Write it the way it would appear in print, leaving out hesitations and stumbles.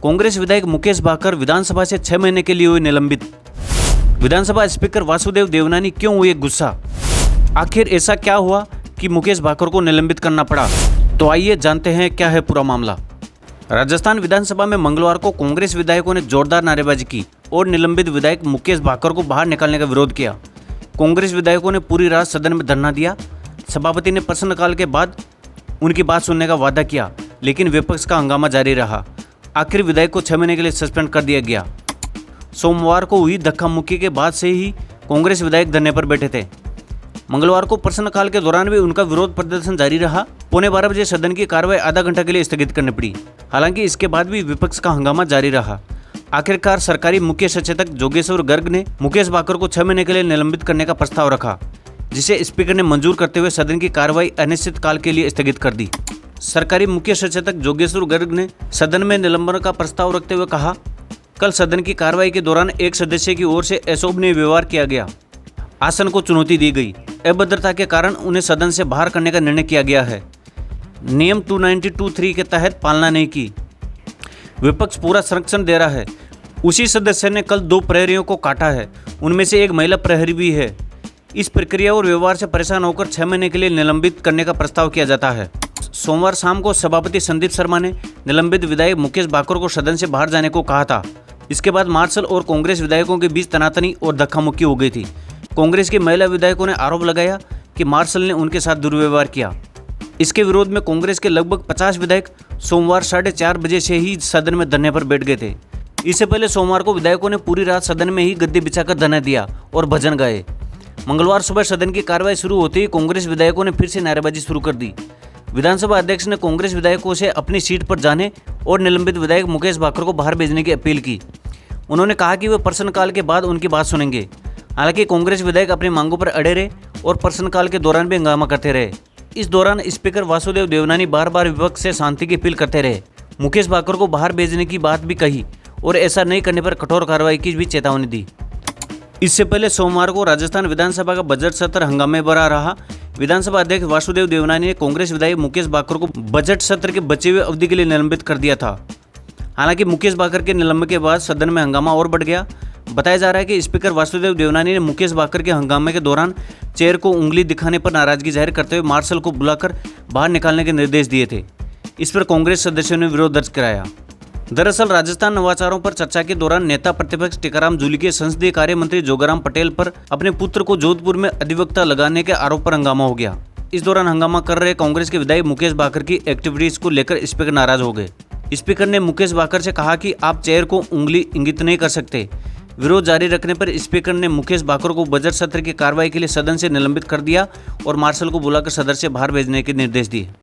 कांग्रेस विधायक मुकेश भाकर विधानसभा से 6 महीने के लिए हुए निलंबित। विधानसभा स्पीकर वासुदेव देवनानी क्यों हुए गुस्सा? आखिर ऐसा क्या हुआ कि मुकेश भाकर को निलंबित करना पड़ा? तो आइए जानते हैं क्या है पूरा मामला। राजस्थान विधानसभा में मंगलवार को कांग्रेस विधायकों ने जोरदार नारेबाजी की और निलंबित विधायक मुकेश भाकर को बाहर निकालने का विरोध किया। कांग्रेस विधायकों ने पूरी रात सदन में धरना दिया। सभापति ने प्रश्नकाल के बाद उनकी बात सुनने का वादा किया, लेकिन विपक्ष का हंगामा जारी रहा। आखिर विधायक को 6 महीने के लिए सस्पेंड कर दिया गया। सोमवार को हुई धक्का मुक्की के बाद से ही कांग्रेस विधायक धरने पर बैठे थे। मंगलवार को प्रश्नकाल के दौरान भी उनका विरोध प्रदर्शन जारी रहा। 11:15 बजे सदन की कार्रवाई आधा घंटा के लिए स्थगित करनी पड़ी। हालांकि इसके बाद भी विपक्ष का हंगामा जारी रहा। आखिरकार सरकारी मुख्य सचेतक जोगेश्वर गर्ग ने मुकेश भाकर को 6 महीने के लिए निलंबित करने का प्रस्ताव रखा, जिसे स्पीकर ने मंजूर करते हुए सदन की कार्रवाई अनिश्चितकाल के लिए स्थगित कर दी। सरकारी मुख्य सचेतक जोगेश्वर गर्ग ने सदन में निलंबन का प्रस्ताव रखते हुए कहा, कल सदन की कार्रवाई के दौरान एक सदस्य की ओर से अशोभनीय व्यवहार किया गया। आसन को चुनौती दी गई। अभद्रता के कारण उन्हें सदन से बाहर करने का निर्णय किया गया है। नियम 292(3) के तहत पालना नहीं की। विपक्ष पूरा संरक्षण दे रहा है। उसी सदस्य ने कल 2 प्रहरियों को काटा है, उनमें से एक महिला प्रहरी भी है। इस प्रक्रिया और व्यवहार से परेशान होकर 6 महीने के लिए निलंबित करने का प्रस्ताव किया जाता है। सोमवार शाम को सभापति संदीप शर्मा ने निलंबित विधायक मुकेश भाकर को सदन से बाहर जाने को कहा था। इसके बाद मार्शल और कांग्रेस विधायकों के बीच तनातनी और धक्का-मुक्की हो गई थी। कांग्रेस के महिला विधायकों ने आरोप लगाया कि मार्शल ने उनके साथ दुर्व्यवहार किया। इसके विरोध में कांग्रेस के लगभग 50 विधायक सोमवार 4:30 बजे से ही सदन में धरने पर बैठ गए थे। इससे पहले सोमवार को विधायकों ने पूरी रात सदन में ही गद्दी बिछाकर धरना दिया और भजन गाए। मंगलवार सुबह सदन की कार्रवाई शुरू होते ही कांग्रेस विधायकों ने फिर से नारेबाजी शुरू कर दी। विधानसभा अध्यक्ष ने कांग्रेस विधायकों से अपनी सीट पर जाने और निलंबित विधायक मुकेश भाकर को बाहर भेजने की अपील की। उन्होंने कहा कि वे प्रश्नकाल के बाद उनकी बात सुनेंगे। हालांकि कांग्रेस विधायक अपनी मांगों पर अड़े रहे और प्रश्नकाल के दौरान भी हंगामा करते रहे। इस दौरान स्पीकर वासुदेव देवनानी बार बार विपक्ष से शांति की अपील करते रहे। मुकेश भाकर को बाहर भेजने की बात भी कही और ऐसा नहीं करने पर कठोर कार्रवाई की भी चेतावनी दी। इससे पहले सोमवार को राजस्थान विधानसभा का बजट सत्र हंगामे भरा रहा। विधानसभा अध्यक्ष वासुदेव देवनानी ने कांग्रेस विधायक मुकेश भाकर को बजट सत्र के बचे हुए अवधि के लिए निलंबित कर दिया था। हालांकि मुकेश भाकर के निलंबन के बाद सदन में हंगामा और बढ़ गया। बताया जा रहा है कि स्पीकर वासुदेव देवनानी ने मुकेश भाकर के हंगामे के दौरान चेयर को उंगली दिखाने पर नाराजगी जाहिर करते हुए मार्शल को बुलाकर बाहर निकालने के निर्देश दिए थे। इस पर कांग्रेस सदस्यों ने विरोध दर्ज कराया। दरअसल राजस्थान नवाचारों पर चर्चा के दौरान नेता प्रतिपक्ष टीकाराम जूली के संसदीय कार्य मंत्री जोगाराम पटेल पर अपने पुत्र को जोधपुर में अधिवक्ता लगाने के आरोप पर हंगामा हो गया। इस दौरान हंगामा कर रहे कांग्रेस के विधायक मुकेश भाकर की एक्टिविटीज को लेकर स्पीकर नाराज हो गए। स्पीकर ने मुकेश भाकर से कहा कि आप चेयर को उंगली इंगित नहीं कर सकते। विरोध जारी रखने पर स्पीकर ने मुकेश भाकर को बजट सत्र की कार्रवाई के लिए सदन से निलंबित कर दिया और मार्शल को बुलाकर सदन से बाहर भेजने के निर्देश दिए।